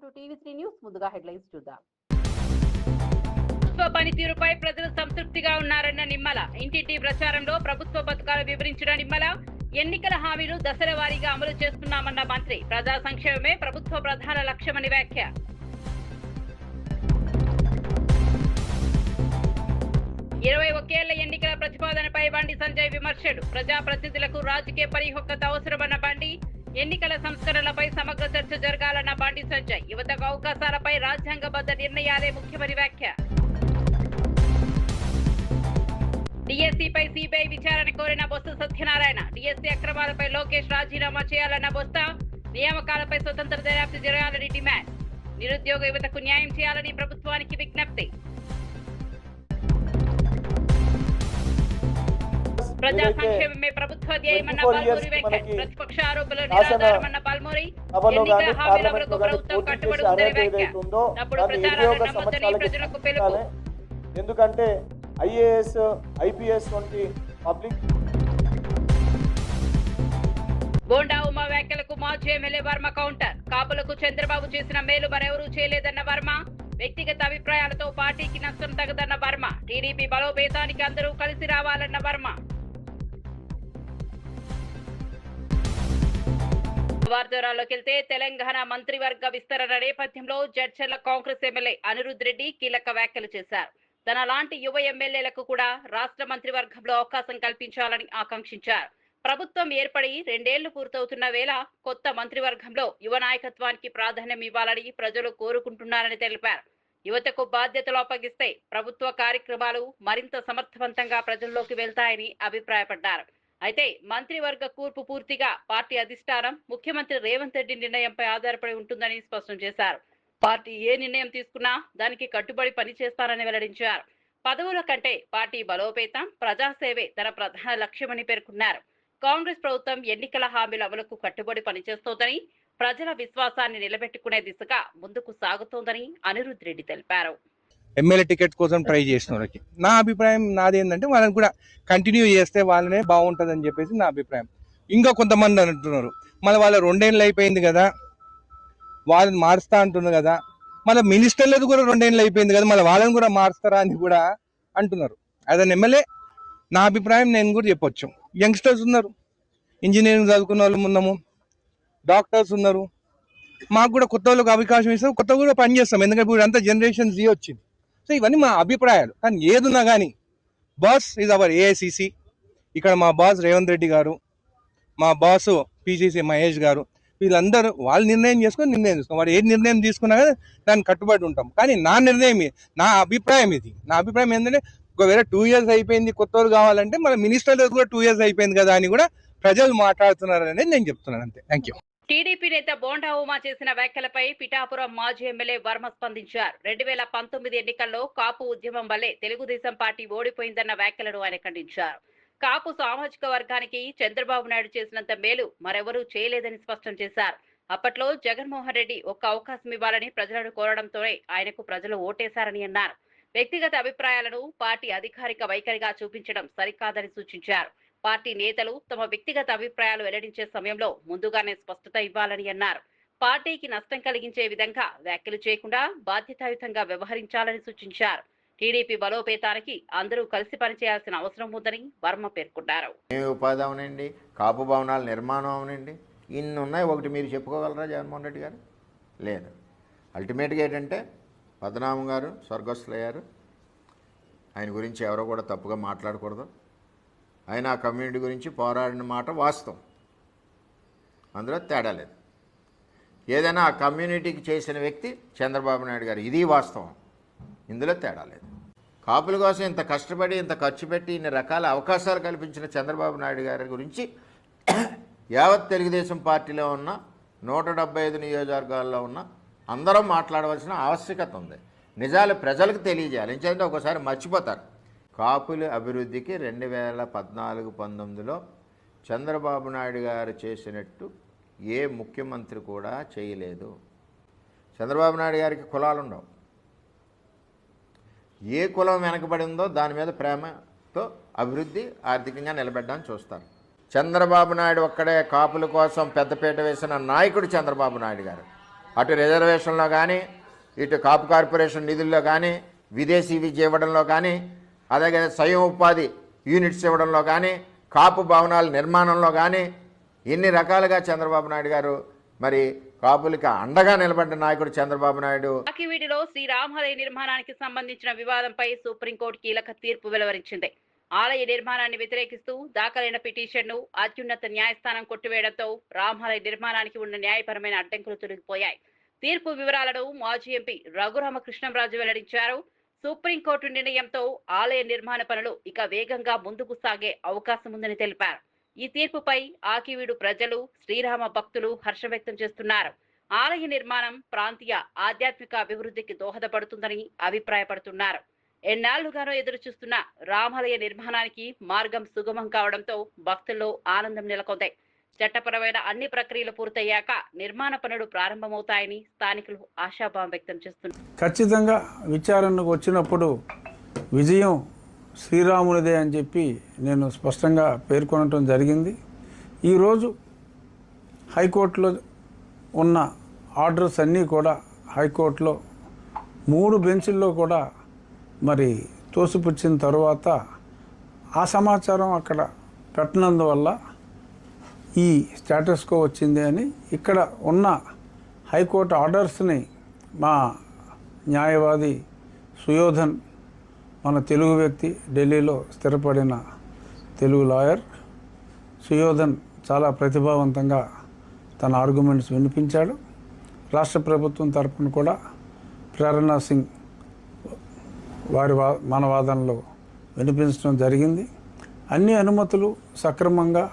To TV three news. ముందుగా headlines చూద్దాం. ప్రభుత్వ పనితీరుపై ప్రజలు సంతృప్తిగా ఉన్నారన్న నిమ్మల. ఇంటింటి ప్రచారంలో ప్రభుత్వ పథకాలు వివరించిన నిమ్మల. ఎన్నికల హామీలు దశల వారీగా అమలు చేస్తున్నామన్న మంత్రి. ప్రజా సంక్షేమమే ప్రభుత్వ ప్రధాన లక్ష్యమని వ్యాఖ్య. 21 ఏళ్ల ఎన్నికల ప్రతిపాదనపై బండి సంజయ్ విమర్శలు. ప్రజాప్రతినిధులకు రాజకీయ పరిపక్వత అవసరమన్న బండి. ఎన్నికల సంస్కరణలపై సమగ్ర చర్చ జరగాలన్న బండి సంజయ్. యువతకు అవకాశాలపై రాజ్యాంగబద్ధ నిర్ణయాలే ముఖ్యమని వ్యాఖ్య. డిఎస్సీపై సిబిఐ విచారణ కోరిన బొత్స సత్యనారాయణ. డిఎస్సీ అక్రమాలపై లోకేష్ రాజీనామా చేయాలన్న బొత్స. నియామకాలపై స్వతంత్ర దర్యాప్తు జరగాలని డిమాండ్. నిరుద్యోగ యువతకు న్యాయం చేయాలని ప్రభుత్వానికి విజ్ఞప్తి. ప్రజా సంక్షేమమే ప్రభుత్వ ధ్యేయమన్న పాల్మూరి వెంకట్. ప్రతిపక్ష ఆరోపణలు నిరాధారమన్న పాల్మూరి. ఎన్నికల హామీలకు ప్రభుత్వం కట్టుబడి ఉందని వ్యాఖ్య. తప్పుడు ప్రచారాలను నమ్మొద్దని ప్రజలకు పిలుపు. ఎందుకంటే ఐఏఎస్ ఐపీఎస్ వంటి పబ్లిక్. బోండా ఉమా వ్యాఖ్యలకు మాజీ ఎమ్మెల్యే వర్మ కౌంటర్. కాపులకు చంద్రబాబు చేసిన మేలు మరెవరూ చేయలేదన్న వర్మ. వ్యక్తిగత అభిప్రాయాలతో పార్టీకి నష్టం తగదన్న వర్మ. టీడీపీ బలోపేతానికి అందరూ కలిసి రావాలన్న వర్మ. వార్తల్లోకి వెళ్తే తెలంగాణ మంత్రివర్గ విస్తరణ నేపథ్యంలో జడ్చర్ల కాంగ్రెస్ ఎమ్మెల్యే అనిరుద్ రెడ్డి కీలక వ్యాఖ్యలు చేశారు. తన లాంటి యువ ఎమ్మెల్యేలకు కూడా రాష్ట్ర మంత్రివర్గంలో అవకాశం కల్పించాలని ఆకాంక్షించారు. ప్రభుత్వం ఏర్పడి 2 ఏళ్లు పూర్తవుతున్న వేళ కొత్త మంత్రివర్గంలో యువ నాయకత్వానికి ప్రాధాన్యం ఇవ్వాలని ప్రజలు కోరుకుంటున్నారని తెలిపారు. యువతకు బాధ్యతలు అప్పగిస్తే ప్రభుత్వ కార్యక్రమాలు మరింత సమర్థవంతంగా ప్రజల్లోకి వెళ్తాయని అభిప్రాయపడ్డారు. అయితే మంత్రివర్గ కూర్పు పూర్తిగా పార్టీ అధిష్టానం ముఖ్యమంత్రి రేవంత్ రెడ్డి నిర్ణయంపై ఆధారపడి ఉంటుందని స్పష్టం చేశారు. పార్టీ ఏ నిర్ణయం తీసుకున్నా దానికి కట్టుబడి పనిచేస్తారని వెల్లడించారు. పదవుల కంటే పార్టీ బలోపేతం, ప్రజాసేవే తన ప్రధాన లక్ష్యమని పేర్కొన్నారు. కాంగ్రెస్ ప్రభుత్వం ఎన్నికల హామీల అమలుకు కట్టుబడి పనిచేస్తోందని, ప్రజల విశ్వాసాన్ని నిలబెట్టుకునే దిశగా ముందుకు సాగుతోందని అనిరుద్ రెడ్డి తెలిపారు. ఎమ్మెల్యే టికెట్ కోసం ట్రై చేసిన వాళ్ళకి నా అభిప్రాయం నాది ఏంటంటే వాళ్ళని కూడా కంటిన్యూ చేస్తే వాళ్ళనే బాగుంటుందని చెప్పేసి నా అభిప్రాయం. ఇంకా కొంతమంది అంటున్నారు మళ్ళీ వాళ్ళ 2 ఏళ్ళు అయిపోయింది కదా, వాళ్ళని మారుస్తా అంటున్నారు కదా, మళ్ళీ మినిస్టర్లది కూడా 2 ఏళ్ళు అయిపోయింది కదా, మళ్ళీ వాళ్ళని కూడా మారుస్తారా అని కూడా అంటున్నారు. అదే ఎమ్మెల్యే నా అభిప్రాయం నేను కూడా చెప్పొచ్చు. యంగ్స్టర్స్ ఉన్నారు, ఇంజనీరింగ్ చదువుకున్న వాళ్ళు ఉన్నాము, డాక్టర్స్ ఉన్నారు. మాకు కూడా కొత్త వాళ్ళకి అవకాశం ఇస్తాం, కొత్త కూడా పనిచేస్తాం. ఎందుకంటే ఇప్పుడు అంతా జనరేషన్ జీ వచ్చింది. సో ఇవన్నీ మా అభిప్రాయాలు. కానీ ఏదున్నా కానీ బాస్ ఈజ్ అవర్ ఏఐసిసి. ఇక్కడ మా బాస్ రేవంత్ రెడ్డి గారు, మా బాసు పిసిసి మహేష్ గారు, వీళ్ళందరూ వాళ్ళు నిర్ణయం తీసుకుని వాడు ఏ నిర్ణయం తీసుకున్నా కానీ దాన్ని కట్టుబడి ఉంటాం. కానీ నా నిర్ణయం, నా అభిప్రాయం ఇది. నా అభిప్రాయం ఏంటంటే ఒకవేళ 2 years అయిపోయింది, కొత్త వాళ్ళు కావాలంటే మన మినిస్టర్ కూడా 2 years అయిపోయింది కదా అని కూడా ప్రజలు మాట్లాడుతున్నారు అనేది నేను చెప్తున్నాను. అంతే. Thank you. టీడీపీ నేత బోండా ఉమా చేసిన వ్యాఖ్యలపై పిఠాపురం మాజీ ఎమ్మెల్యే వర్మ స్పందించారు. 2019 ఎన్నికల్లో కాపు ఉద్యమం వల్లే తెలుగుదేశం పార్టీ ఓడిపోయిందన్న వ్యాఖ్యలను ఆయన ఖండించారు. కాపు సామాజిక వర్గానికి చంద్రబాబు నాయుడు చేసినంత మేలు మరెవరూ చేయలేదని స్పష్టం చేశారు. అప్పట్లో జగన్మోహన్ రెడ్డి ఒక్క అవకాశం ఇవ్వాలని ప్రజలను కోరడంతోనే ఆయనకు ప్రజలు ఓటేశారని అన్నారు. వ్యక్తిగత అభిప్రాయాలను పార్టీ అధికారిక వైఖరిగా చూపించడం సరికాదని సూచించారు. పార్టీ నేతలు తమ వ్యక్తిగత అభిప్రాయాలు వెల్లడించే సమయంలో ముందుగానే స్పష్టత ఇవ్వాలని అన్నారు. పార్టీకి నష్టం కలిగించే విధంగా వ్యాఖ్యలు చేయకుండా బాధ్యతాయుతంగా వ్యవహరించాలని సూచించారు. టీడీపీ బలోపేతానికి అందరూ కలిసి పనిచేయాల్సిన అవసరం ఉందని వర్మ పేర్కొన్నారు. ఉపాధి అవనండి, కాపు భవనాల నిర్మాణం అవనండి, ఇన్ని ఉన్నాయి. ఒకటి మీరు చెప్పుకోగలరా జగన్మోహన్ రెడ్డి గారు? లేదు. అల్టిమేట్గా ఏంటంటే పద్మనాభం గారు స్వర్గస్థులయ్యారు. ఆయన గురించి ఎవరో కూడా తప్పుగా మాట్లాడకూడదు. ఆయన ఆ కమ్యూనిటీ గురించి పోరాడిన మాట వాస్తవం, అందులో తేడా లేదు. ఏదైనా ఆ కమ్యూనిటీకి చేసిన వ్యక్తి చంద్రబాబు నాయుడు గారు, ఇది వాస్తవం, ఇందులో తేడా లేదు. కాపుల కోసం ఇంత కష్టపడి ఇంత ఖర్చు పెట్టి ఇన్ని రకాల అవకాశాలు కల్పించిన చంద్రబాబు నాయుడు గారి గురించి యావత్ తెలుగుదేశం పార్టీలో ఉన్న 175 నియోజకవర్గాల్లో ఉన్న అందరం మాట్లాడవలసిన ఆవశ్యకత ఉంది. నిజాలు ప్రజలకు తెలియజేయాలి. ఎందుకంటే ఒకసారి మర్చిపోతారు. కాపుల అభివృద్ధికి 2014-19లో చంద్రబాబు నాయుడు గారు చేసినట్టు ఏ ముఖ్యమంత్రి కూడా చేయలేదు. చంద్రబాబు నాయుడు గారికి కులాలు ఉండవు. ఏ కులం వెనకబడిందో దాని మీద ప్రేమతో అభివృద్ధి ఆర్థికంగా నిలబెట్టడానికి చూస్తారు. చంద్రబాబు నాయుడు ఒక్కడే కాపుల కోసం పెద్దపీట వేసిన నాయకుడు చంద్రబాబు నాయుడు గారు. అటు రిజర్వేషన్లో కానీ, ఇటు కాపు కార్పొరేషన్ నిధుల్లో కానీ, విదేశీ విద్య ఇవ్వడంలో కానీ, అలాగే స్వయం ఉపాధి యూనిట్స్ ఇవ్వడంలో కానీ, కాపు భవనాల నిర్మాణంలో కానీ ఎన్ని రకాలుగా చంద్రబాబు నాయుడు గారు మరి కాపులకి అండగా నిలబడ్డ నాయకుడు చంద్రబాబు నాయుడు. ఆకివీడిలో శ్రీరామాలయ నిర్మాణానికి సంబంధించిన వివాదంపై సుప్రీంకోర్టు కీలక తీర్పు వెలువరించింది. ఆలయ నిర్మాణాన్ని వ్యతిరేకిస్తూ దాఖలైన పిటిషన్ను అత్యున్నత న్యాయస్థానం కొట్టివేయడంతో రామాలయ నిర్మాణానికి ఉన్న న్యాయపరమైన అడ్డంకులు తొలగిపోయాయి. తీర్పు వివరాలను మాజీ ఎంపీ రఘురామకృష్ణంరాజు వెల్లడించారు. సుప్రీంకోర్టు నిర్ణయంతో ఆలయ నిర్మాణ పనులు ఇక వేగంగా ముందుకు సాగే అవకాశం ఉందని తెలిపారు. ఈ తీర్పుపై ఆకివీడు ప్రజలు, శ్రీరామ భక్తులు హర్షం వ్యక్తం చేస్తున్నారు. ఆలయ నిర్మాణం ప్రాంతీయ ఆధ్యాత్మిక అభివృద్ధికి దోహదపడుతుందని అభిప్రాయపడుతున్నారు. ఎన్నాళ్లుగానో ఎదురు చూస్తున్న రామాలయ నిర్మాణానికి మార్గం సుగమం కావడంతో భక్తుల్లో ఆనందం నెలకొంది. చట్టపరమైన అన్ని ప్రక్రియలు పూర్తయ్యాక నిర్మాణ పనులు ప్రారంభమవుతాయని స్థానికులు ఆశాభావం వ్యక్తం చేస్తున్నారు. ఖచ్చితంగా విచారణకు వచ్చినప్పుడు విజయం శ్రీరామునిదే అని చెప్పి నేను స్పష్టంగా పేర్కొనటం జరిగింది. ఈరోజు హైకోర్టులో ఉన్న ఆర్డర్స్ అన్నీ కూడా హైకోర్టులో 3 బెంచుల్లో కూడా మరి తోసిపుచ్చిన తర్వాత ఆ సమాచారం అక్కడ పెట్టినందువల్ల ఈ స్టేటస్ కో వచ్చింది అని ఇక్కడ ఉన్న హైకోర్టు ఆర్డర్స్ని మా న్యాయవాది సుయోధన్, మన తెలుగు వ్యక్తి, ఢిల్లీలో స్థిరపడిన తెలుగు లాయర్ సుయోధన్ చాలా ప్రతిభావంతంగా తన ఆర్గ్యుమెంట్స్ వినిపించాడు. రాష్ట్ర ప్రభుత్వం తరపున కూడా ప్రేరణా సింగ్ మన వాదనలో వినిపించడం జరిగింది. అన్ని అనుమతులు సక్రమంగా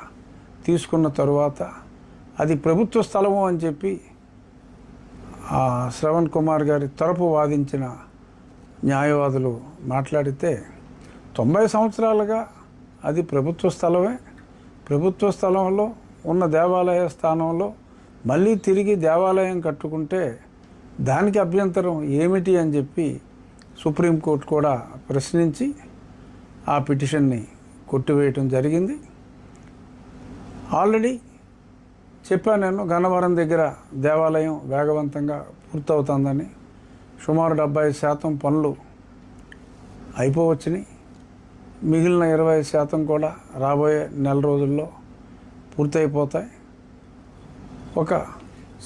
తీసుకున్న తరువాత అది ప్రభుత్వ స్థలము అని చెప్పి శ్రవణ్ కుమార్ గారి తరపు వాదించిన న్యాయవాదులు మాట్లాడితే 90 సంవత్సరాలుగా అది ప్రభుత్వ స్థలమే. ప్రభుత్వ స్థలంలో ఉన్న దేవాలయ స్థానంలో మళ్ళీ తిరిగి దేవాలయం కట్టుకుంటే దానికి అభ్యంతరం ఏమిటి అని చెప్పి సుప్రీంకోర్టు కూడా ప్రశ్నించి ఆ పిటిషన్ని కొట్టివేయటం జరిగింది. ఆల్రెడీ చెప్పాను నేను, గన్నవరం దగ్గర దేవాలయం వేగవంతంగా పూర్తవుతుందని. సుమారు 70% పనులు అయిపోవచ్చుని. మిగిలిన 20% కూడా రాబోయే నెల రోజుల్లో పూర్తయిపోతాయి. ఒక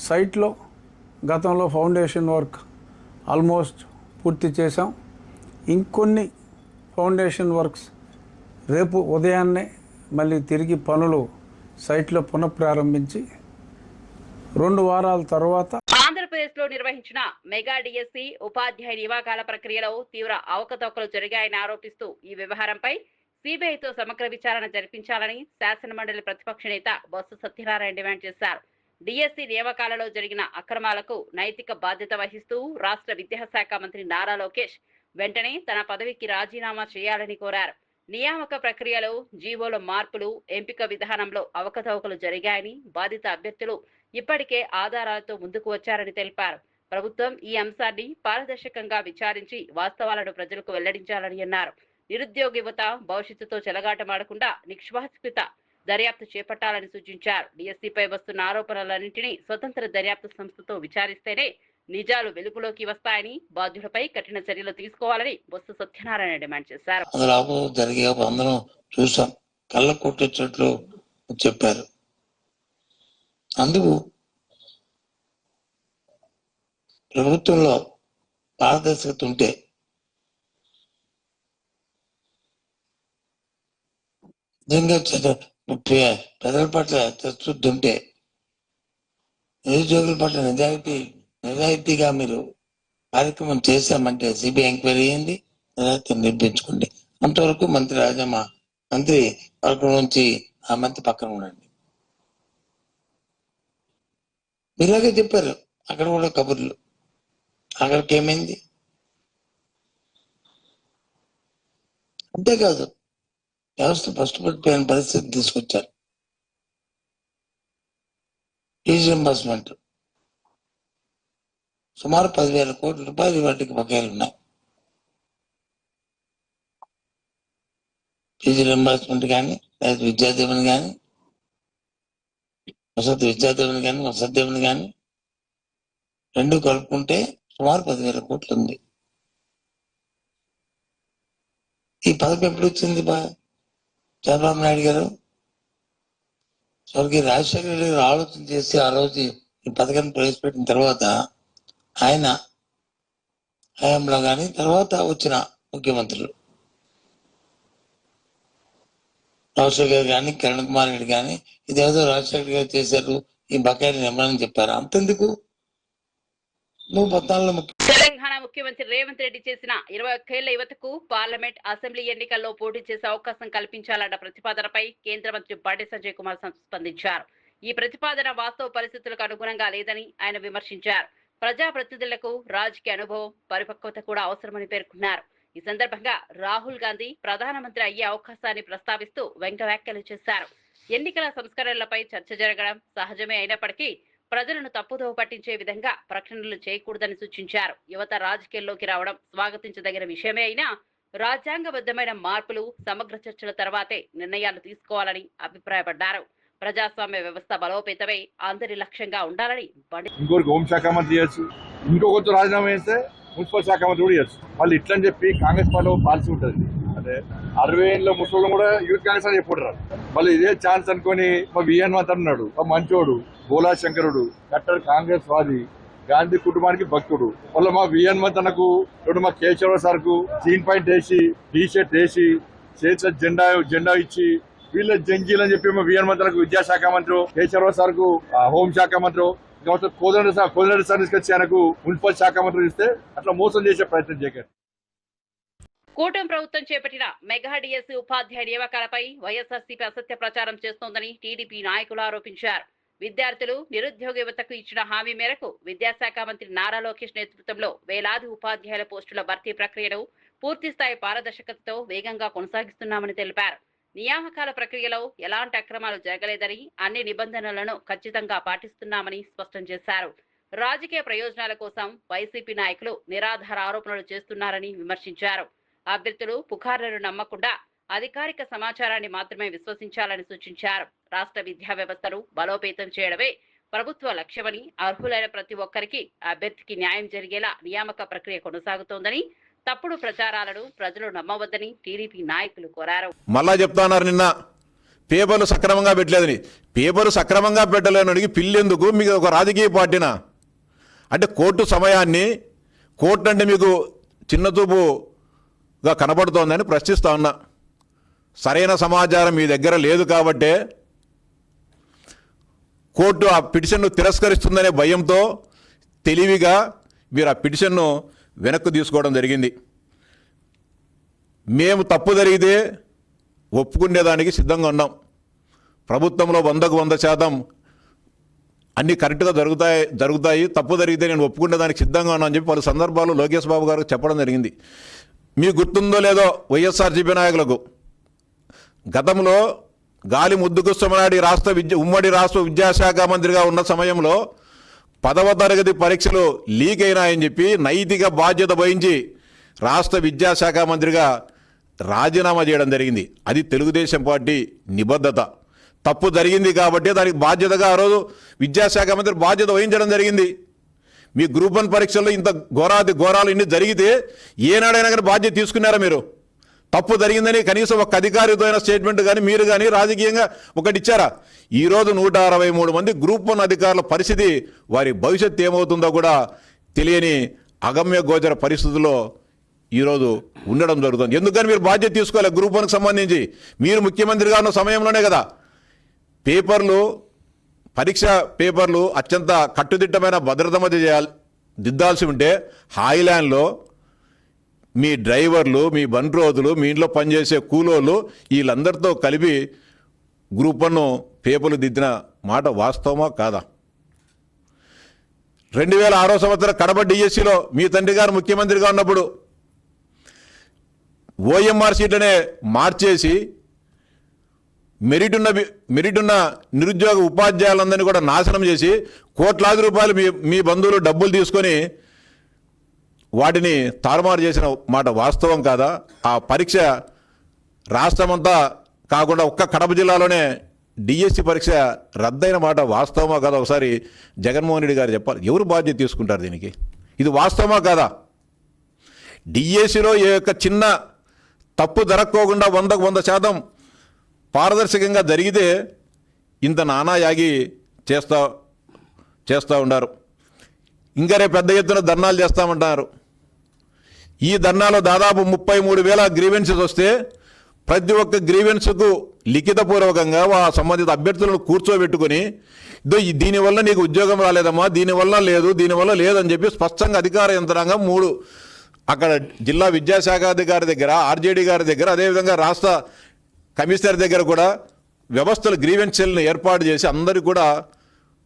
సైట్లో గతంలో ఫౌండేషన్ వర్క్ ఆల్మోస్ట్ పూర్తి చేశాం. ఇంకొన్ని ఫౌండేషన్ వర్క్స్ రేపు ఉదయాన్నే మళ్ళీ తిరిగి పనులు సైట్లో పునఃప్రారంభించి 2 వారాల తర్వాత ఆంధ్రప్రదేశ్ లో నిర్వహించిన మెగా డిఎస్సి ఉపాధ్యాయ నియామకాల ప్రక్రియలో తీవ్ర అవకతవకలు జరిగాయని ఆరోపిస్తూ ఈ వ్యవహారంపై సిబిఐతో సమగ్ర విచారణ జరిపించాలని శాసనమండలి ప్రతిపక్ష నేత బొత్స సత్యనారాయణ డిమాండ్ చేశారు. డిఎస్సి నియామకాలలో జరిగిన అక్రమాలకు నైతిక బాధ్యత వహిస్తూ రాష్ట్ర విద్యాశాఖ మంత్రి నారా లోకేష్ వెంటనే తన పదవికి రాజీనామా చేయాలని కోరారు. నియామక ప్రక్రియలో జీవోల మార్పులు, ఎంపిక విధానంలో అవకతవకలు జరిగాయని, బాధిత అభ్యర్థులు ఇప్పటికే ఆధారాలతో ముందుకు వచ్చారని తెలిపారు. ప్రభుత్వం ఈ అంశాన్ని పారదర్శకంగా విచారించి వాస్తవాలను ప్రజలకు వెల్లడించాలని అన్నారు. నిరుద్యోగ యువత భవిష్యత్తుతో చెలగాటమాడకుండా నిష్పాక్షిక దర్యాప్తు చేపట్టాలని సూచించారు. డిఎస్సిపై వస్తున్న ఆరోపణలన్నింటినీ స్వతంత్ర దర్యాప్తు సంస్థతో విచారిస్తేనే నిజాలు వెలుగులోకి వస్తాయని, బాధ్యులపై కఠిన చర్యలు తీసుకోవాలని బొత్స సత్యనారాయణ డిమాండ్ చేశారు. అందరం చూసాం, కళ్ళ కొట్టించినట్లు చెప్పారు. అందుకు ప్రభుత్వంలో పారదర్శకత ఉంటే నిజంగా ప్రజల పట్ల చిత్తశుద్ధి ఉంటే, నిరుద్యోగుల పట్ల నిజాయితీగా మీరు కార్యక్రమం చేశామంటే సిబిఐ ఎంక్వైరీ అయ్యింది, నిజాయితీని నిర్మించుకోండి. అంతవరకు మంత్రి రాజమ్మ మంత్రి వర్గం నుంచి ఆ మంత్రి పక్కన ఉండండి. ఇలాగే చెప్పారు అక్కడ కూడా కబుర్లు. అక్కడికి ఏమైంది? అంతేకాదు, వ్యవస్థ ఫస్ట్ పడిపోయిన పరిస్థితి తీసుకొచ్చారు. ఫీజు రింబర్స్మెంట్ సుమారు 10,000 కోట్ల రూపాయలు వాటికి బకాయిలు ఉన్నాయి. ఫీజు రింబర్స్మెంట్ కానీ, లేదా విద్యాదీవెన కానీ, వసతి విద్యాదీవెన కానీ, వసతి దీవెన కానీ రెండు కలుపుకుంటే సుమారు 10,000 కోట్లు ఉంది. ఈ పథకం ఎప్పుడు వచ్చింది చంద్రబాబు నాయుడు గారు? స్వర్గీయ రాజశేఖర రెడ్డి గారు ఆలోచన చేసి ఆ రోజు ఈ పథకాన్ని ప్రవేశపెట్టిన తర్వాత ఆయన హయాంలో కానీ తర్వాత వచ్చిన ముఖ్యమంత్రులు రాజశేఖర్ గారు కానీ కిరణ్ కుమార్ రెడ్డి కానీ ఇదేదో రాజశేఖర్ గారు చేశారు, ఈ బకాయిలు నిమ్మని చెప్పారు. అంతెందుకు, నువ్వు 14 తెలంగాణ ముఖ్యమంత్రి రేవంత్ రెడ్డి చేసిన 21 ఏళ్ల యువతకు పార్లమెంట్, అసెంబ్లీ ఎన్నికల్లో పోటీ చేసే అవకాశం కల్పించాలన్న ప్రతిపాదనపై కేంద్ర మంత్రి బండి సంజయ్ కుమార్ స్పందించారు. ఈ ప్రతిపాదన వాస్తవ పరిస్థితులకు అనుగుణంగా లేదని ఆయన విమర్శించారు. ప్రజాప్రతినిధులకు రాజకీయ అనుభవం, పరిపక్వత కూడా అవసరమని పేర్కొన్నారు. ఈ సందర్భంగా రాహుల్ గాంధీ ప్రధానమంత్రి అయ్యే అవకాశాన్ని ప్రస్తావిస్తూ వ్యాఖ్యలు చేశారు. ఎన్నికల సంస్కరణలపై చర్చ జరగడం సహజమే అయినప్పటికీ ప్రజలను తప్పుదోవ పట్టించే విధంగా ప్రకటనలు చేయకూడదని సూచించారు. యువత రాజకీయాల్లోకి రావడం స్వాగతించదగిన విషయమే అయినా రాజ్యాంగబద్ధమైన మార్పులు, సమగ్ర చర్చల తర్వాతే నిర్ణయాలు తీసుకోవాలని అభిప్రాయపడ్డారు. ప్రజాస్వామ్య వ్యవస్థ బలోపేతమై అందరి లక్ష్యంగా ఉండాలని ఇంకొకరికి హోంశాఖ మంత్రి చేయొచ్చు, ఇంకొకరితో రాజీనామా చేస్తే మున్సిపల్ శాఖ మంత్రి కూడా చేయొచ్చు. వాళ్ళు ఇట్లని చెప్పి కాంగ్రెస్ పార్టీలో పాలసీ ఉంటుంది. అదే 60 ఏళ్ళ ముసలి కూడా యూత్ కాంగ్రెస్ అని చెప్పుకుంటారు. వాళ్ళు ఇదే ఛాన్స్ అనుకుని మా విఎన్ మాత్రం ఉన్నాడు, మా మంచోడు, బోలా శంకరుడు, కట్టర్ కాంగ్రెస్ వాది, గాంధీ కుటుంబానికి భక్తుడు. వాళ్ళ మా విఎన్ మంతనకు ఇప్పుడు మా కేశవరావు సార్కు జీన్ పాయింట్ వేసి, టీ షర్ట్ వేసి, చేతిలో జెండా ఇచ్చి వీళ్ళ జంజీలు అని చెప్పి మా విఎన్ మంత్రులకు విద్యాశాఖ మంత్రి, కేశవరావు సార్కు హోంశాఖ మంత్రి, కోదండ సార్ తీసుకొచ్చి ఆయనకు మున్సిపల్ శాఖ మంత్రులు ఇస్తే అట్లా మోసం చేసే ప్రయత్నం చేయకండి. కూటమి ప్రభుత్వం చేపట్టిన మెగా డిఎస్సీ ఉపాధ్యాయ నియామకాలపై వైఎస్ఆర్సీపీ అసత్య ప్రచారం చేస్తోందని టీడీపీ నాయకులు ఆరోపించారు. విద్యార్థులు, నిరుద్యోగ యువతకు ఇచ్చిన హామీ మేరకు విద్యాశాఖ మంత్రి నారా లోకేష్ నేతృత్వంలో వేలాది ఉపాధ్యాయుల పోస్టుల భర్తీ ప్రక్రియను పూర్తిస్థాయి పారదర్శకతతో వేగంగా కొనసాగిస్తున్నామని తెలిపారు. నియామకాల ప్రక్రియలో ఎలాంటి అక్రమాలు జరగలేదని, అన్ని నిబంధనలను ఖచ్చితంగా పాటిస్తున్నామని స్పష్టం చేశారు. రాజకీయ ప్రయోజనాల కోసం వైసీపీ నాయకులు నిరాధార ఆరోపణలు చేస్తున్నారని విమర్శించారు. అభ్యర్థులు పుకార్లను నమ్మకుండా అధికారిక సమాచారాన్ని మాత్రమే విశ్వసించాలని సూచించారు. రాష్ట్ర విద్యా వ్యవస్థను బలోపేతం చేయడమే ప్రభుత్వ లక్ష్యమని, అర్హులైన ప్రతి ఒక్కరికి అభ్యర్థికి న్యాయం జరిగేలా నియామక ప్రక్రియ కొనసాగుతోందని, తప్పుడు ప్రచారాలను ప్రజలు నమ్మవద్దని టీడీపీ నాయకులు కోరారు. మళ్ళా చెప్తున్నారు, నిన్న పేపర్లు సక్రమంగా పెట్టలేదని. పేపర్లు సక్రమంగా పెట్టలేనడికి పిల్లెందుకు? మీకు ఒక రాజకీయ పార్టీనా? అంటే కోర్టు సమయాన్ని, కోర్టు అంటే మీకు చిన్నచూపుగా కనబడుతోందని ప్రశ్నిస్తా ఉన్నా. సరైన సమాచారం మీ దగ్గర లేదు కాబట్టే కోర్టు ఆ పిటిషన్ను తిరస్కరిస్తుందనే భయంతో తెలివిగా మీరు ఆ పిటిషన్ను వెనక్కు తీసుకోవడం జరిగింది. మేము తప్పు జరిగితే ఒప్పుకునేదానికి సిద్ధంగా ఉన్నాం. ప్రభుత్వంలో 100% అన్నీ కరెక్ట్గా జరుగుతాయి, తప్పు జరిగితే నేను ఒప్పుకునేదానికి సిద్ధంగా ఉన్నాను అని చెప్పి పలు సందర్భాలు లోకేష్ బాబు గారికి చెప్పడం జరిగింది. మీకు గుర్తుందో లేదో, వైఎస్ఆర్సీపీ నాయకులకు గతంలో గాలి ముద్దుకృష్ణమనాయుడు ఉమ్మడి రాష్ట్ర విద్యాశాఖ మంత్రిగా ఉన్న సమయంలో 10వ తరగతి పరీక్షలు లీక్ అయినాయని చెప్పి నైతిక బాధ్యత వహించి రాష్ట్ర విద్యాశాఖ మంత్రిగా రాజీనామా చేయడం జరిగింది. అది తెలుగుదేశం పార్టీ నిబద్ధత. తప్పు జరిగింది కాబట్టి దానికి బాధ్యతగా ఆ రోజు విద్యాశాఖ మంత్రి బాధ్యత వహించడం జరిగింది. మీ గ్రూప్ 1 పరీక్షల్లో ఇంత ఘోరాలు ఇన్ని జరిగితే ఏనాడైనా కానీ బాధ్యత తీసుకున్నారా మీరు? తప్పు జరిగిందని కనీసం ఒక అధికారితో అయిన స్టేట్మెంట్ కానీ మీరు కానీ రాజకీయంగా ఒకటి ఇచ్చారా? ఈరోజు 163 మంది గ్రూప్ 1 అధికారుల పరిస్థితి, వారి భవిష్యత్తు ఏమవుతుందో కూడా తెలియని అగమ్య గోచర పరిస్థితుల్లో ఈరోజు ఉండడం జరుగుతుంది. ఎందుకని మీరు బాధ్యత తీసుకోవాలి? గ్రూప్ 1కి సంబంధించి మీరు ముఖ్యమంత్రిగా ఉన్న సమయంలోనే కదా పరీక్ష పేపర్లు అత్యంత కట్టుదిట్టమైన భద్రత మధ్య దిద్దాల్సి ఉంటే హాయిలాండ్లో మీ డ్రైవర్లు, మీ బండ్రోజులు, మీ ఇంట్లో పనిచేసే కూలోళ్ళు వీళ్ళందరితో కలిపి గ్రూప్ 1 పేపర్లు దిద్దిన మాట వాస్తవమా కాదా? 2006 సంవత్సరం కడప డిఎస్సిలో మీ తండ్రి గారు ముఖ్యమంత్రిగా ఉన్నప్పుడు ఓఎంఆర్ సీట్లనే మార్చేసి మెరిట్ ఉన్న నిరుద్యోగ ఉపాధ్యాయులందరినీ కూడా నాశనం చేసి కోట్లాది రూపాయలు మీ బంధువులు డబ్బులు తీసుకొని వాటిని తారుమారు చేసిన మాట వాస్తవం కాదా? ఆ పరీక్ష రాష్ట్రమంతా కాకుండా ఒక్క కడప జిల్లాలోనే డిఎస్సి పరీక్ష రద్దయిన మాట వాస్తవమా కాదా ఒకసారి జగన్మోహన్ రెడ్డి గారు చెప్పాలి. ఎవరు బాధ్యత తీసుకుంటారు దీనికి? ఇది వాస్తవమా కాదా? డిఎస్సిలో ఏ యొక్క చిన్న తప్పు జరగకోకుండా 100% పారదర్శకంగా జరిగితే ఇంత నానాయాగి చేస్తూ ఉన్నారు. ఇంకా రేపు పెద్ద ఎత్తున ధర్నాలు చేస్తామంటున్నారు. ఈ ధర్నాలో దాదాపు 33,000 గ్రీవెన్సెస్ వస్తే ప్రతి ఒక్క గ్రీవెన్స్కు లిఖితపూర్వకంగా సంబంధిత అభ్యర్థులను కూర్చోబెట్టుకొని దీనివల్ల నీకు ఉద్యోగం రాలేదమ్మా, దీనివల్ల లేదని చెప్పి స్పష్టంగా అధికార యంత్రాంగం 3 అక్కడ జిల్లా విద్యాశాఖ అధికారి దగ్గర, ఆర్జేడీ గారి దగ్గర, అదేవిధంగా రాష్ట్ర కమిషనర్ దగ్గర కూడా వ్యవస్థలు గ్రీవెన్స్ సెల్ని ఏర్పాటు చేసి అందరికీ కూడా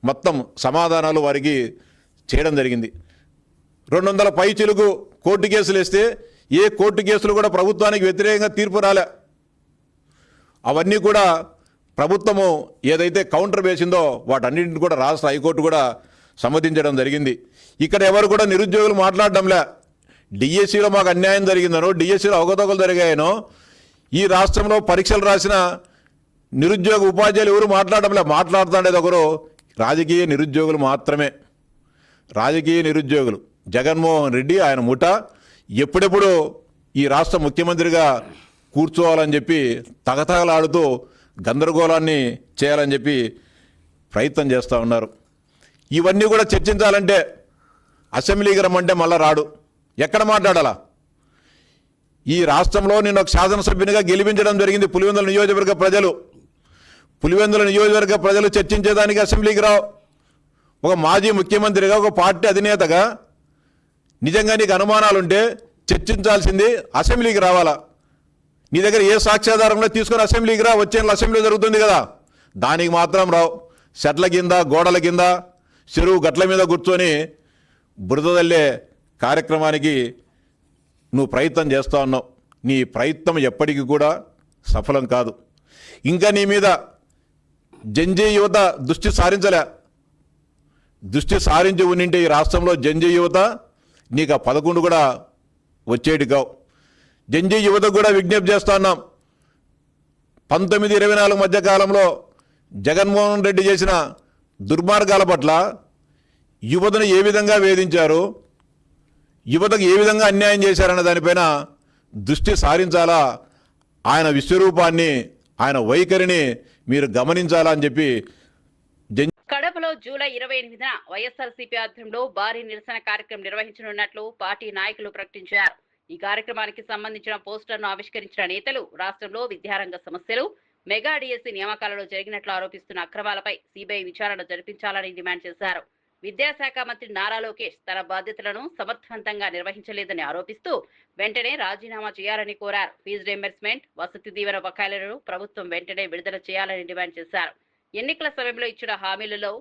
మొత్తం సమాధానాలు వారికి చేయడం జరిగింది. 200 పైచిలుకు కోర్టు కేసులు వేస్తే ఏ కోర్టు కేసులు కూడా ప్రభుత్వానికి వ్యతిరేకంగా తీర్పు రాలే. అవన్నీ కూడా ప్రభుత్వము ఏదైతే కౌంటర్ వేసిందో వాటన్నింటిని కూడా రాష్ట్ర హైకోర్టు కూడా సమ్మతించడం జరిగింది. ఇక్కడ ఎవరు కూడా నిరుద్యోగులు మాట్లాడడంలే. డిఎస్సిలో మాకు అన్యాయం జరిగిందనో, డిఎస్సిలో అవకతవకలు జరిగాయనో, ఈ రాష్ట్రంలో పరీక్షలు రాసిన నిరుద్యోగ ఉపాధ్యాయులు ఎవరు మాట్లాడడంలే. మాట్లాడుతుండేది ఒకరు రాజకీయ నిరుద్యోగులు మాత్రమే. రాజకీయ నిరుద్యోగులు జగన్మోహన్ రెడ్డి ఆయన ముఠ ఎప్పుడెప్పుడు ఈ రాష్ట్ర ముఖ్యమంత్రిగా కూర్చోవాలని చెప్పి తగతగలాడుతూ గందరగోళాన్ని చేయాలని చెప్పి ప్రయత్నం చేస్తూ ఉన్నారు. ఇవన్నీ కూడా చర్చించాలంటే అసెంబ్లీకి రమ్మంటే మళ్ళా రాడు. ఎక్కడ మాట్లాడాలా? ఈ రాష్ట్రంలో నేను ఒక శాసనసభ్యునిగా గెలిపించడం జరిగింది. పులివెందుల నియోజకవర్గ ప్రజలు చర్చించేదానికి అసెంబ్లీకి రావు. ఒక మాజీ ముఖ్యమంత్రిగా, ఒక పార్టీ అధినేతగా నిజంగా నీకు అనుమానాలుంటే చర్చించాల్సింది అసెంబ్లీకి రావాలా? నీ దగ్గర ఏ సాక్ష్యాధారంలో తీసుకొని అసెంబ్లీకి రా. వచ్చే అసెంబ్లీ జరుగుతుంది కదా, దానికి మాత్రం రావు. చెట్ల కింద, గోడల కింద, చెరువు గట్ల మీద కూర్చొని బురదల్లే కార్యక్రమానికి నువ్వు ప్రయత్నం చేస్తూ ఉన్నావు. నీ ప్రయత్నం ఎప్పటికీ కూడా సఫలం కాదు. ఇంకా నీ మీద జంజీ యువత దృష్టి సారించి ఉండింటే ఈ రాష్ట్రంలో జంజీ యువత నీకు 11 కూడా వచ్చేటి కావు. జంజీ యువతకు కూడా విజ్ఞప్తి చేస్తూ ఉన్నాం. 19-24 మధ్య కాలంలో జగన్మోహన్ రెడ్డి చేసిన దుర్మార్గాల పట్ల యువతను ఏ విధంగా వేధించారు, యువతకు ఏ విధంగా అన్యాయం చేశారన్న దానిపైన దృష్టి సారించాలా. ఆయన విశ్వరూపాన్ని, ఆయన వైఖరిని మీరు గమనించాలా అని చెప్పి కడపలో జూలై 28న వైఎస్ఆర్సీపీ ఆధ్వర్యంలో భారీ నిరసన కార్యక్రమం నిర్వహించనున్నట్లు పార్టీ నాయకులు ప్రకటించారు. ఈ కార్యక్రమానికి సంబంధించిన పోస్టర్ను ఆవిష్కరించిన నేతలు రాష్ట్రంలో విద్యారంగ సమస్యలు, మెగా డిఎస్సీ నియామకాలలో జరిగినట్లు ఆరోపిస్తున్న అక్రమాలపై సిబిఐ విచారణ జరిపించాలని డిమాండ్ చేశారు. విద్యాశాఖ మంత్రి నారా లోకేష్ తన బాధ్యతలను సమర్థవంతంగా నిర్వహించలేదని ఆరోపిస్తూ వెంటనే రాజీనామా చేయాలని కోరారు. ఫీజు రీయింబర్స్మెంట్, వసతి దీవెన బకాయిలను ప్రభుత్వం వెంటనే విడుదల చేయాలని డిమాండ్ చేశారు. ఎన్నికల సమయంలో ఇచ్చిన హామీలలో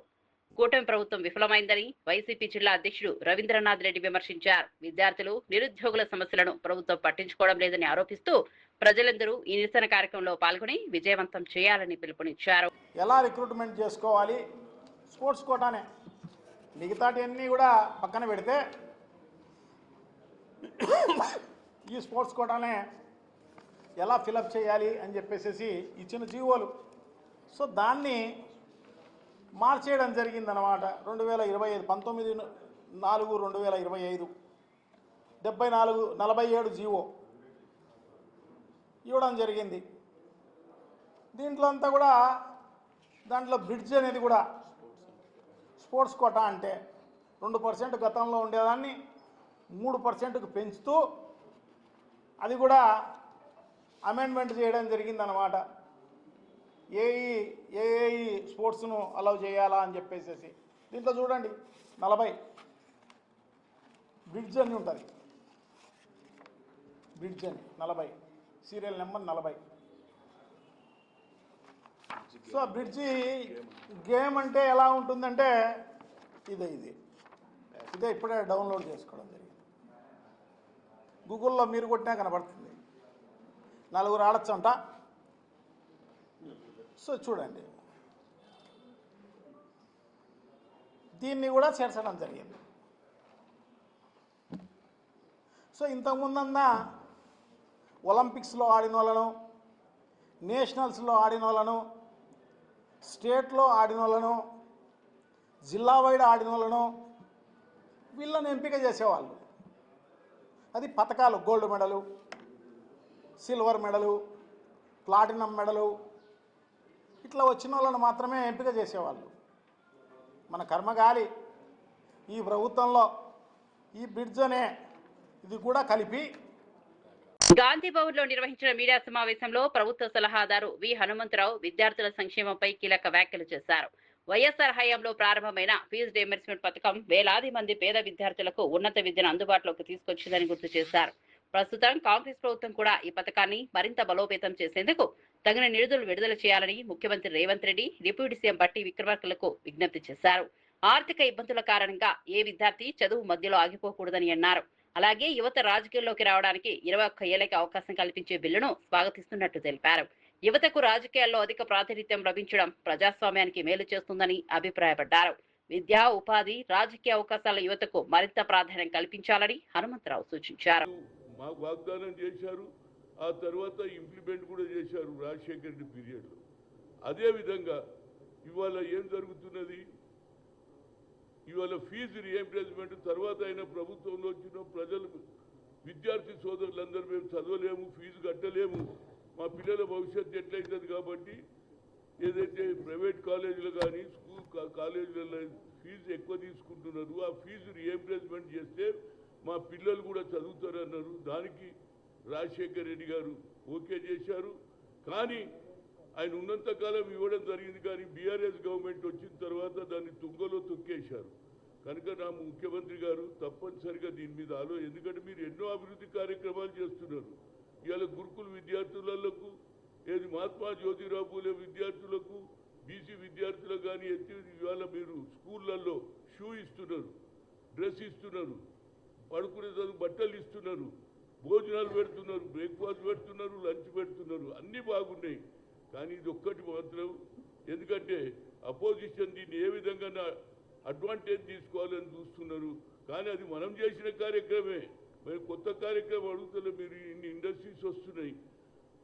కూటమి ప్రభుత్వం విఫలమైందని వైసీపీ జిల్లా అధ్యక్షుడు రవీంద్రనాథ్ రెడ్డి విమర్శించారు. విద్యార్థులు, నిరుద్యోగుల సమస్యలను ప్రభుత్వం పట్టించుకోవడం లేదని ఆరోపిస్తూ ప్రజలందరూ ఈ నిరసన కార్యక్రమంలో పాల్గొని విజయవంతం చేయాలని పిలుపునిచ్చారు. ఎలా రిక్రూట్మెంట్ చేసుకోవాలి? స్పోర్ట్స్ కోటానే. మిగతాటి కూడా పక్కన పెడితే ఈ స్పోర్ట్స్ కోటానే ఎలా ఫిలప్ చేయాలి అని చెప్పేసి ఇచ్చిన జీవోలు. సో దాన్ని మార్చేయడం జరిగిందనమాట. 2025 19/4/2025 47 జీవో ఇవ్వడం జరిగింది. దీంట్లో అంతా కూడా దాంట్లో బ్రిడ్జ్ అనేది కూడా స్పోర్ట్స్ కోటా అంటే 2% గతంలో ఉండేదాన్ని 3%కు పెంచుతూ అది కూడా అమెండ్మెంట్ చేయడం జరిగిందనమాట. ఏఏఈ స్పోర్ట్స్ను అలౌ చేయాలా అని చెప్పేసి దీంట్లో చూడండి 40 బ్రిడ్జ్ అని ఉంటుంది. బ్రిడ్జ్ అని 40 serial number 40. So bridge game అంటే ఎలా ఉంటుందంటే ఇదే ఇప్పుడే డౌన్లోడ్ చేసుకోవడం జరిగింది. గూగుల్లో మీరు కొట్టినా కనబడుతుంది. 4 ఆడచ్చు అంట. సో చూడండి, దీన్ని కూడా చేర్చడం జరిగింది. సో ఇంతకుముందన్నా ఒలింపిక్స్లో ఆడిన వాళ్ళను, నేషనల్స్లో ఆడిన వాళ్ళను స్టేట్లో ఆడిన వాళ్ళను, జిల్లా వైడ్ ఆడిన వాళ్ళను వీళ్ళని ఎంపిక చేసేవాళ్ళు. అది పథకాలు, గోల్డ్ మెడలు, సిల్వర్ మెడలు, ప్లాటినం మెడలు, ఇట్లా వచ్చిన వాళ్ళని మాత్రమే ఎంపిక చేసేవాళ్ళు. మన కర్మగాలి ఈ ప్రభుత్వంలో ఈ బ్రిడ్జ్ అనే ఇది కూడా కలిపి గాంధీ భవన్ లో నిర్వహించిన మీడియా సమావేశంలో ప్రభుత్వ సలహాదారు వి హనుమంతరావు విద్యార్థుల సంక్షేమంపై కీలక వ్యాఖ్యలు చేశారు. వైఎస్ఆర్ హయాంలో ప్రారంభమైన ఫీజు రీయింబర్స్మెంట్ పథకం వేలాది మంది పేద విద్యార్థులకు ఉన్నత విద్యను అందుబాటులోకి తీసుకొచ్చిందని గుర్తు చేశారు. ప్రస్తుతం కాంగ్రెస్ ప్రభుత్వం కూడా ఈ పథకాన్ని మరింత బలోపేతం చేసేందుకు తగిన నిధులు విడుదల చేయాలని ముఖ్యమంత్రి రేవంత్ రెడ్డి డిప్యూటీ సీఎం బట్టి విక్రమార్కలకు విజ్ఞప్తి చేశారు. ఆర్థిక ఇబ్బందుల కారణంగా ఏ విద్యార్థి చదువు మధ్యలో ఆగిపోకూడదని అన్నారు. అలాగే యువత రాజకీయాల్లోకి రావడానికి 21 ఏళ్లకి అవకాశం కల్పించే బిల్లును స్వాగతిస్తున్నట్టు తెలిపారు. యువతకు రాజకీయాల్లో అధిక ప్రాతినిధ్యం లభించడం ప్రజాస్వామ్యానికి మేలు చేస్తుందని అభిప్రాయపడ్డారు. విద్యా, ఉపాధి, రాజకీయ అవకాశాల యువతకు మరింత ప్రాధాన్యం కల్పించాలని హనుమంతరావు సూచించారు. మాకు వాగ్దానం చేశారు, ఆ తర్వాత ఇంప్లిమెంట్ కూడా చేశారు రాజశేఖర రెడ్డి పీరియడ్లో. అదేవిధంగా ఇవాళ ఏం జరుగుతున్నది, ఇవాళ ఫీజు రీయింబర్స్మెంట్ తర్వాత అయిన ప్రభుత్వంలో వచ్చిన ప్రజలకు విద్యార్థి సోదరులందరూ మేము చదవలేము, ఫీజు కట్టలేము, మా పిల్లల భవిష్యత్తు ఎట్లయితుంది కాబట్టి ఏదైతే ప్రైవేట్ కాలేజీలు కానీ స్కూల్ కాలేజీలలో ఫీజు ఎక్కువ తీసుకుంటున్నారు, ఆ ఫీజు రీయింబర్స్మెంట్ చేస్తే మా పిల్లలు కూడా చదువుతారన్నారు. దానికి రాజశేఖర రెడ్డి గారు ఓకే చేశారు. కానీ ఆయన ఉన్నంతకాలం ఇవ్వడం జరిగింది. కానీ బీఆర్ఎస్ గవర్నమెంట్ వచ్చిన తర్వాత దాన్ని తుంగలో తొక్కేశారు. కనుక నా ముఖ్యమంత్రి గారు తప్పనిసరిగా దీని మీద ఎందుకంటే మీరు ఎన్నో అభివృద్ధి కార్యక్రమాలు చేస్తున్నారు. ఇవాళ గురుకుల విద్యార్థులకు, ఏది మహాత్మా జ్యోతిరావు పూలే విద్యార్థులకు, బీసీ విద్యార్థులకు కానీ ఇవాళ మీరు స్కూళ్ళల్లో షూ ఇస్తున్నారు, డ్రెస్ ఇస్తున్నారు, పడుకునే బట్టలు ఇస్తున్నారు, భోజనాలు పెడుతున్నారు, బ్రేక్ఫాస్ట్ పెడుతున్నారు, లంచ్ పెడుతున్నారు, అన్నీ బాగున్నాయి. కానీ ఇది ఒక్కటి మాత్రం, ఎందుకంటే అపోజిషన్ దీన్ని ఏ విధంగా అడ్వాంటేజ్ తీసుకోవాలని చూస్తున్నారు. కానీ అది మనం చేసిన కార్యక్రమే. మరి కొత్త కార్యక్రమం అడుగుతలే. మీరు ఇన్ని ఇండస్ట్రీస్ వస్తున్నాయి,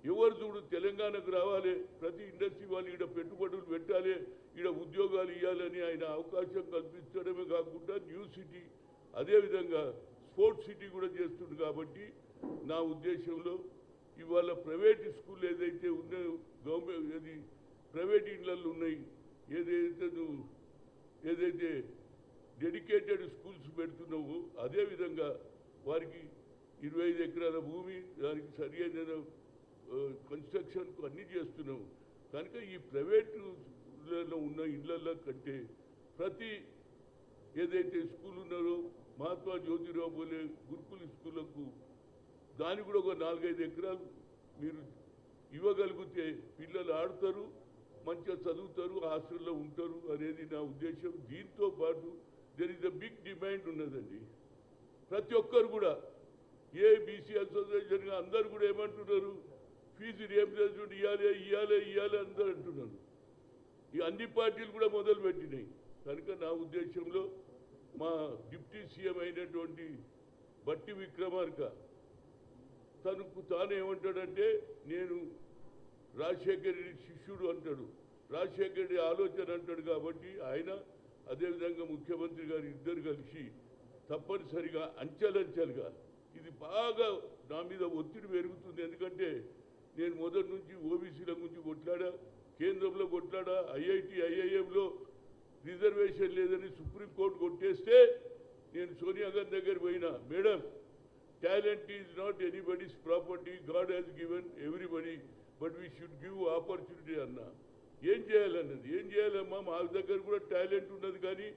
ఎవరు చూడు తెలంగాణకు రావాలి, ప్రతి ఇండస్ట్రీ వాళ్ళు ఇక్కడ పెట్టుబడులు పెట్టాలి, ఇక్కడ ఉద్యోగాలు ఇవ్వాలని ఆయన అవకాశం కల్పించడమే కాకుండా న్యూ సిటీ, అదేవిధంగా స్పోర్ట్స్ సిటీ కూడా చేస్తుంది. కాబట్టి నా ఉద్దేశంలో ఇవాళ ప్రైవేట్ స్కూల్ ఏదైతే ఉన్నాయో, గవర్నమెంట్ ఏది ప్రైవేట్ ఇళ్లలో ఉన్నాయి, ఏదైతే డెడికేటెడ్ స్కూల్స్ పెడుతున్నావో అదేవిధంగా వారికి 25 ఎకరాల భూమి, దానికి సరి అయిన కన్స్ట్రక్షన్కు అన్నీ చేస్తున్నాము. కనుక ఈ ప్రైవేట్లో ఉన్న ఇళ్లలో కంటే ప్రతి ఏదైతే స్కూల్ ఉన్నారో మహాత్మా జ్యోతిరావు పూలే గురుకుల స్కూళ్ళకు దానికి కూడా ఒక 4-5 ఎకరాలు మీరు ఇవ్వగలిగితే పిల్లలు ఆడతారు, మంచిగా చదువుతారు, హాస్టల్లో ఉంటారు అనేది నా ఉద్దేశం. దీంతో పాటు there is a big demand ఉన్నదండి. ప్రతి ఒక్కరు కూడా ఏ బీసీ అసోసియేషన్ అందరు కూడా ఏమంటున్నారు, ఫీజు రీయింబర్స్మెంట్ ఇవ్వాలి అందరూ అంటున్నారు. ఈ అన్ని పార్టీలు కూడా మొదలుపెట్టినాయి. కనుక నా ఉద్దేశంలో మా డిప్యూటీ సీఎం అయినటువంటి బట్టి విక్రమార్క తాను ఏమంటాడంటే, నేను రాజశేఖర రెడ్డి శిష్యుడు అంటాడు, రాజశేఖర రెడ్డి ఆలోచన అంటాడు. కాబట్టి ఆయన అదేవిధంగా ముఖ్యమంత్రి గారు ఇద్దరు కలిసి తప్పనిసరిగా అంచెలంచెలుగా ఇది బాగా నా మీద ఒత్తిడి పెరుగుతుంది. ఎందుకంటే నేను మొదటి నుంచి ఓబీసీల గురించి కొట్లాడా, కేంద్రంలో కొట్లాడా, ఐఐఎంలో రిజర్వేషన్ లేదని సుప్రీంకోర్టు కొట్టేస్తే నేను సోనియా గాంధీ దగ్గర పోయినా, madam talent is not anybody's property, God has given everybody, but we should give opportunity అన్నా. ఏం చేయాలన్నది, ఏం చేయాలమ్మా, మా దగ్గర కూడా టాలెంట్ ఉన్నది. కానీ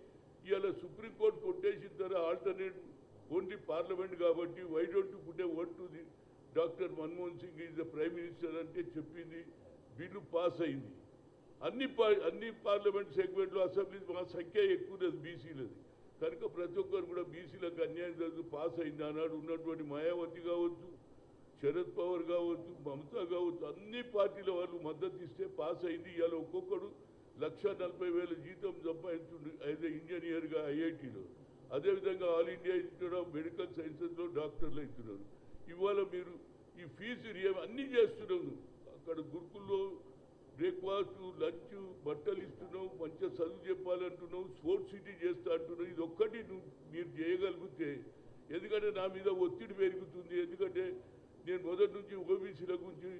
ఇవాళ సుప్రీంకోర్టు కొట్టేసిన తర్వాత ఆల్టర్నేట్ ఓన్లీ పార్లమెంట్ కాబట్టి why don't you put a word to the doctor Manmohan Singh is the prime minister అంటే చెప్పింది, బిల్లు పాస్ అయింది. అన్ని పార్లమెంట్ సెగ్మెంట్లో అసెంబ్లీ మా సంఖ్య ఎక్కువ ఉన్నది బీసీలది. కనుక ప్రతి ఒక్కరు కూడా బీసీలకు అన్యాయం జరుగుతూ పాస్ అయింది. ఆనాడు ఉన్నటువంటి మాయావతి కావచ్చు, శరద్ పవార్ కావచ్చు, మమతా కావచ్చు, అన్ని పార్టీల వాళ్ళు మద్దతు ఇస్తే పాస్ అయింది. ఇవాళ ఒక్కొక్కడు 1,40,000 జీతం సంపాదించుండు యాజ్ ఏ ఇంజనీర్గా ఐఐటీలో. అదేవిధంగా all India institute of medical సైన్సెస్లో డాక్టర్లు అవుతున్నారు. ఇవాళ మీరు ఈ ఫీజు అన్నీ చేస్తున్నారు. అక్కడ గురుకుల్లో బ్రేక్ఫాస్ట్, లంచ్, బట్టలు ఇస్తున్నావు, మంచిగా చదువు చెప్పాలంటున్నావు, స్పోర్ట్స్ సిటీ చేస్తా అంటున్నావు. ఇది ఒక్కటి మీరు చేయగలిగితే, ఎందుకంటే నా మీద ఒత్తిడి పెరుగుతుంది. ఎందుకంటే నేను మొదటి నుంచి ఓబీసీల గురించి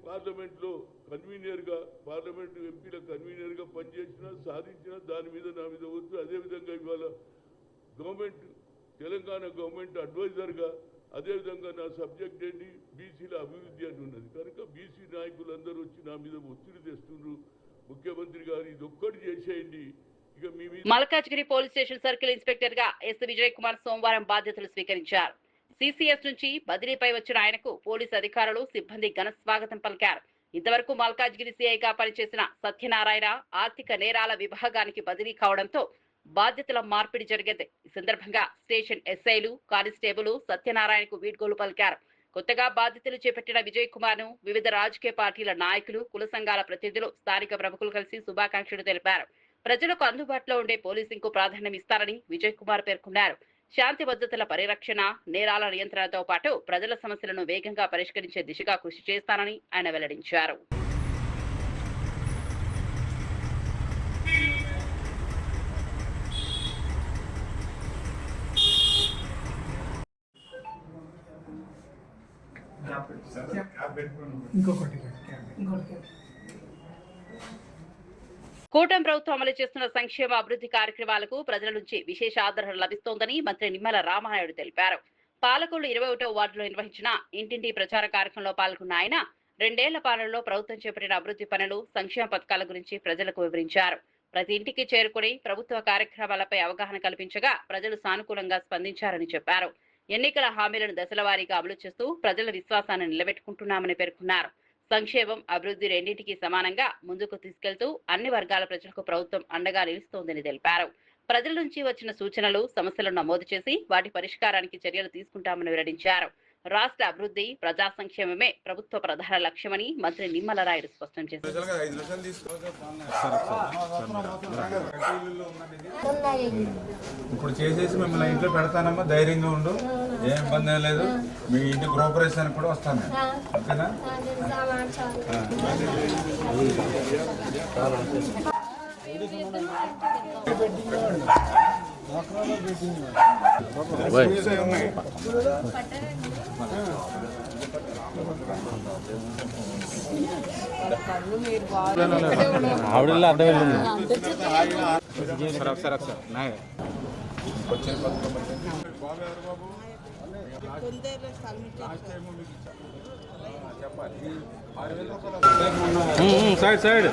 పార్లమెంట్లో కన్వీనర్గా, పార్లమెంటు ఎంపీల కన్వీనర్గా పనిచేసిన, సాధించిన, దాని మీద నా మీద ఒత్తిడి. అదేవిధంగా ఇవాళ గవర్నమెంట్, తెలంగాణ గవర్నమెంట్ అడ్వైజర్గా, అదేవిధంగా నా సబ్జెక్ట్ ఏంటి బీసీల అభివృద్ధి అని ఉన్నది. కనుక బీసీ నాయకులందరూ వచ్చి నా మీద ఒత్తిడి తెస్తున్నారు. ముఖ్యమంత్రి గారు ఇది ఒక్కటి చేసేయండి. ఇక మీ Malkajgiri police station circle inspector గా ఎస్ విజయ్ కుమార్ సోమవారం బాధ్యతలు స్వీకరించారు. సిసిఎస్ నుంచి బదిలీపై వచ్చిన ఆయనకు పోలీసు అధికారులు, సిబ్బంది ఘన స్వాగతం పలికారు. ఇంతవరకు మల్కాజ్గిరి సిఐగా పనిచేసిన సత్యనారాయణ ఆర్థిక నేరాల విభాగానికి బదిలీ కావడంతో బాధ్యతల మార్పిడి జరిగింది. ఈ సందర్భంగా స్టేషన్ ఎస్ఐలు, కానిస్టేబుల్ సత్యనారాయణకు వీడ్కోలు పలికారు. కొత్తగా బాధ్యతలు చేపట్టిన విజయ్ కుమార్ ను వివిధ రాజకీయ పార్టీల నాయకులు, కుల సంఘాల ప్రతినిధులు, స్థానిక ప్రముఖులు కలిసి శుభాకాంక్షలు తెలిపారు. ప్రజలకు అందుబాటులో ఉండే పోలీసింగ్ కు ప్రాధాన్యం ఇస్తారని విజయ్ కుమార్ పేర్కొన్నారు. శాంతి భద్రతల పరిరక్షణ, నేరాల నియంత్రణతో పాటు ప్రజల సమస్యలను వేగంగా పరిష్కరించే దిశగా కృషి చేస్తానని ఆయన వెల్లడించారు. కూటమి ప్రభుత్వం అమలు చేస్తున్న సంక్షేమ అభివృద్ధి కార్యక్రమాలకు ప్రజల నుంచి విశేష ఆదరణ లభిస్తోందని మంత్రి నిమ్మల రామానాయుడు తెలిపారు. పాలకొల్లు 21వ వార్డులో నిర్వహించిన ఇంటింటి ప్రచార కార్యక్రమంలో పాల్గొన్న ఆయన 2 ఏళ్ల పాలనలో ప్రభుత్వం చేపట్టిన అభివృద్ధి పనులు, సంక్షేమ పథకాల గురించి ప్రజలకు వివరించారు. ప్రతి ఇంటికి చేరుకుని ప్రభుత్వ కార్యక్రమాలపై అవగాహన కల్పించగా ప్రజలు సానుకూలంగా స్పందించారని చెప్పారు. ఎన్నికల హామీలను దశల వారీగా అమలు చేస్తూ ప్రజల విశ్వాసాన్ని నిలబెట్టుకుంటున్నామని పేర్కొన్నారు. సంక్షేమం, అభివృద్ధి రెండింటికి సమానంగా ముందుకు తీసుకెళ్తూ అన్ని వర్గాల ప్రజలకు ప్రభుత్వం అండగా నిలుస్తోందని తెలిపారు. ప్రజల నుంచి వచ్చిన సూచనలు, సమస్యలను నమోదు చేసి వాటి పరిష్కారానికి చర్యలు తీసుకుంటామని వెల్లడించారు. రాష్ట్ర అభివృద్ధి, ప్రజా సంక్షేమమే ప్రభుత్వ ప్రధాన లక్ష్యమని మంత్రి నిమ్మల రాయుడు స్పష్టం చేశారు. ఇప్పుడు చేసేసి మిమ్మల్ని ఇంట్లో పెడతానమ్మా, ధైర్యంగా ఉండు, ఏం ఇబ్బంది ఏం లేదు. మీ ఇంటి గృహప్రవేశానికి కూడా వస్తాను నేను, ఓకేనా? ఆవిడల్లో అర్థం సైడ్ సైడ్.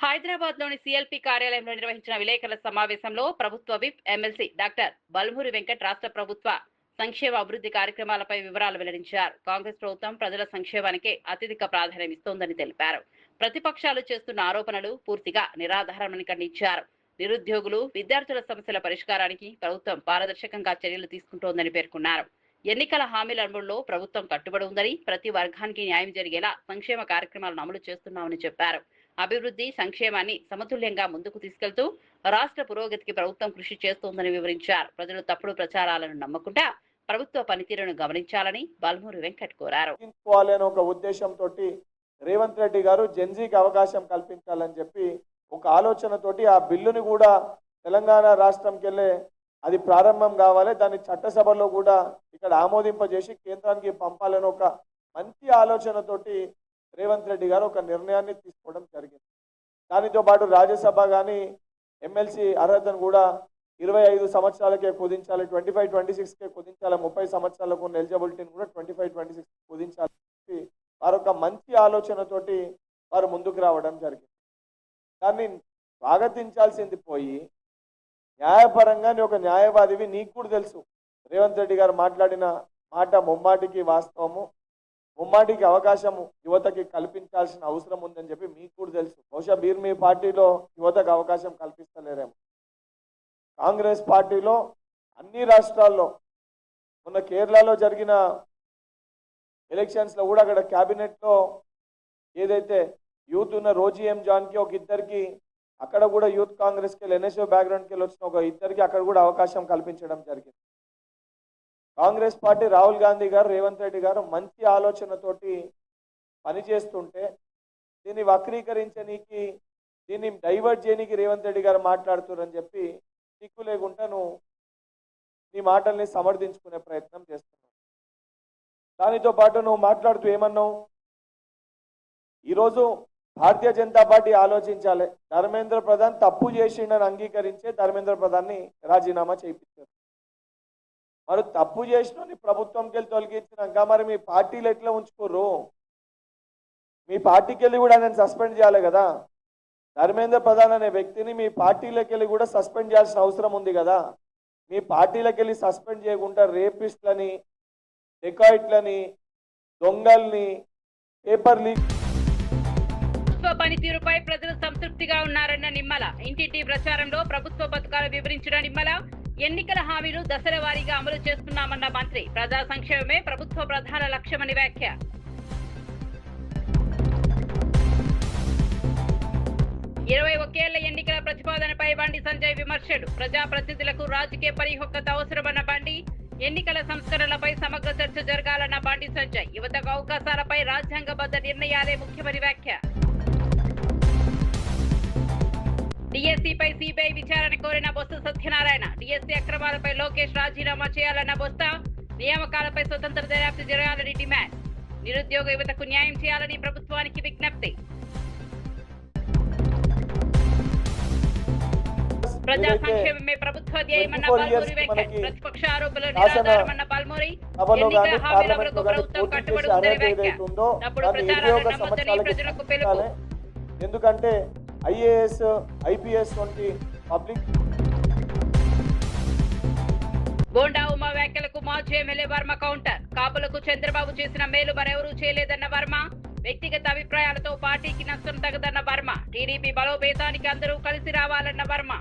హైదరాబాద్ లోని సిఎల్పి కార్యాలయంలో నిర్వహించిన విలేకరుల సమావేశంలో ప్రభుత్వ whip MLC doctor Balmuri Venkat రాష్ట్ర ప్రభుత్వ సంక్షేమ అభివృద్ధి కార్యక్రమాలపై వివరాలు వెల్లడించారు. కాంగ్రెస్ ప్రభుత్వం ప్రజల సంక్షేమానికే అత్యధిక ప్రాధాన్యం ఇస్తోందని తెలిపారు. ప్రతిపక్షాలు చేస్తున్న ఆరోపణలు పూర్తిగా నిరాధారమని ఖండించారు. నిరుద్యోగులు, విద్యార్థుల సమస్యల పరిష్కారానికి ప్రభుత్వం పారదర్శకంగా చర్యలు తీసుకుంటోందని పేర్కొన్నారు. ఎన్నికల హామీల అమలులో ప్రభుత్వం కట్టుబడి ఉందని, ప్రతి వర్గానికి న్యాయం జరిగేలా సంక్షేమ కార్యక్రమాలను అమలు చేస్తున్నామని చెప్పారు. అభివృద్ధి, సంక్షేమాన్ని సమతుల్యంగా ముందుకు తీసుకెళ్తూ రాష్ట్ర పురోగతికి ప్రభుత్వం కృషి చేస్తోందని వివరించారు. ప్రజలు తప్పుడు ప్రచారాలను నమ్మకుండా ప్రభుత్వ పనితీరును గమనించాలని బల్మూరి వెంకట్ కోరారు. ఒక ఉద్దేశంతో రేవంత్ రెడ్డి గారు జెన్జీకి అవకాశం కల్పించాలని చెప్పి ఒక ఆలోచనతోటి ఆ బిల్లుని కూడా తెలంగాణ రాష్ట్రంకి వెళ్ళే అది ప్రారంభం కావాలి, దాన్ని చట్టసభలో కూడా ఇక్కడ ఆమోదింపజేసి కేంద్రానికి పంపాలని ఒక మంచి ఆలోచనతోటి రేవంత్ రెడ్డి గారు ఒక నిర్ణయాన్ని తీసుకోవడం జరిగింది. దానితో పాటు రాజ్యసభ కానీ ఎమ్మెల్సీ అర్హతను కూడా 25 సంవత్సరాలకే కుదించాలి, 25-26కే కుదించాలి, 30 సంవత్సరాలకు ఉన్న ఎలిజిబిలిటీని కూడా 25-26 కుదించాలి. వారు ఒక మంచి ఆలోచనతోటి వారు ముందుకు రావడం జరిగింది. దాన్ని స్వాగతించాల్సింది పోయి న్యాయపరంగా ఒక న్యాయవాదివి, నీకు కూడా తెలుసు రేవంత్ రెడ్డి గారు మాట్లాడిన మాట ముమ్మాటికి వాస్తవము, ముమ్మాటికి అవకాశము యువతకి కల్పించాల్సిన అవసరం ఉందని చెప్పి మీకు కూడా తెలుసు. బహుశా మీరు మీ పార్టీలో యువతకు అవకాశం కల్పిస్తలేరేమో. కాంగ్రెస్ పార్టీలో అన్ని రాష్ట్రాల్లో, మొన్న కేరళలో జరిగిన ఎలక్షన్స్లో కూడా అక్కడ క్యాబినెట్లో ఏదైతే యూత్ ఉన్న రోజీ ఎం జాన్కి ఒక ఇద్దరికి, అక్కడ కూడా యూత్ కాంగ్రెస్కి ఎన్ఎస్ఓ బ్యాక్గ్రౌండ్కి వచ్చిన ఒక ఇద్దరికి అక్కడ కూడా అవకాశం కల్పించడం జరిగింది. కాంగ్రెస్ పార్టీ రాహుల్ గాంధీ గారు రేవంత్ రెడ్డి గారు మంచి ఆలోచనతోటి పనిచేస్తుంటే దీన్ని వక్రీకరించనీకి దీన్ని డైవర్ట్ చేయనీకి రేవంత్ రెడ్డి గారు మాట్లాడుతున్నారని చెప్పి సిగ్గు లేకుండా నువ్వు నీ మాటల్ని సమర్థించుకునే ప్రయత్నం చేస్తున్నావు. దానితో పాటు నువ్వు మాట్లాడుతూ ఏమన్నావు, ఈరోజు భారతీయ జనతా పార్టీ ఆలోచించాలి, ధర్మేంద్ర ప్రధాన్ తప్పు చేసిండని అంగీకరించే ధర్మేంద్ర ప్రధాన్ని రాజీనామా చేయించారు. మరి తప్పు చేసిన ప్రభుత్వంకి వెళ్ళి తొలగించినాక మరి మీ పార్టీలు ఎట్లా ఉంచుకోరు? మీ పార్టీకి వెళ్ళి కూడా నేను సస్పెండ్ చేయాలి కదా. ధర్మేంద్ర ప్రధాన్ అనే వ్యక్తిని మీ పార్టీలోకి వెళ్ళి కూడా సస్పెండ్ చేయాల్సిన అవసరం ఉంది కదా. మీ పార్టీలోకి వెళ్ళి సస్పెండ్ చేయకుండా రేపిస్ట్లని, డెకాయిట్లని, దొంగల్ని, పేపర్ లీక్ ప్రభుత్వ పనితీరుపై ప్రజలు సంతృప్తిగా ఉన్నారన్న నిమ్మల. ఇంటింటి ప్రచారంలో ప్రభుత్వ పథకాలు వివరించిన నిమ్మల, ఎన్నికల హామీలు దశల వారీగా అమలు చేస్తున్నామన్న మంత్రి. ప్రజా సంక్షేమమే ప్రభుత్వ ప్రధాన లక్ష్యమని వ్యాఖ్య. 21 ఏళ్ల ఎన్నికల ప్రతిపాదనపై బండి సంజయ్ విమర్శలు. ప్రజాప్రతినిధులకు రాజకీయ పరిపక్వత అవసరమన్న బండి. ఎన్నికల సంస్కరణలపై సమగ్ర చర్చ జరగాలన్న బండి సంజయ్. యువతకు అవకాశాలపై రాజ్యాంగబద్ధ నిర్ణయాలే ముఖ్యమని వ్యాఖ్య. డిఎస్సీపై సిబిఐ విచారణ కోరిన బొత్స సత్యనారాయణ. డిఎస్సీ అక్రమాలపై లోకేష్ రాజీనామా చేయాలన్న బొత్స. నియామకాలపై స్వతంత్ర దర్యాప్తు జరగాలని డిమాండ్. నిరుద్యోగ యువతకు న్యాయం చేయాలని ప్రభుత్వానికి విజ్ఞప్తి. ప్రజా సంక్షేమమే ప్రభుత్వ ధ్యేయమన్న పాల్మూరి వెంకట్. ప్రతిపక్ష ఆరోపణలు నిరాధారమన్న పాల్మూరి. ఎన్నికల హామీల అమలుకు ప్రభుత్వం కట్టుబడి ఉందని వ్యాఖ్య. తప్పుడు ప్రచారాలను నమ్మొద్దని ప్రజలకు పిలుపు. ఎందుకంటే ఐఏఎస్, ఐపీఎస్ వంటి పబ్లిక్. బోండా ఉమా వ్యాఖ్యలకు మాజీ ఎమ్మెల్యే వర్మ కౌంటర్. కాపులకు చంద్రబాబు చేసిన మేలు మరెవరూ చేయలేదన్న వర్మ. వ్యక్తిగత అభిప్రాయాలతో పార్టీకి నష్టం తగదన్న వర్మ. టీడీపీ బలోపేతానికి అందరూ కలిసి రావాలన్న వర్మ.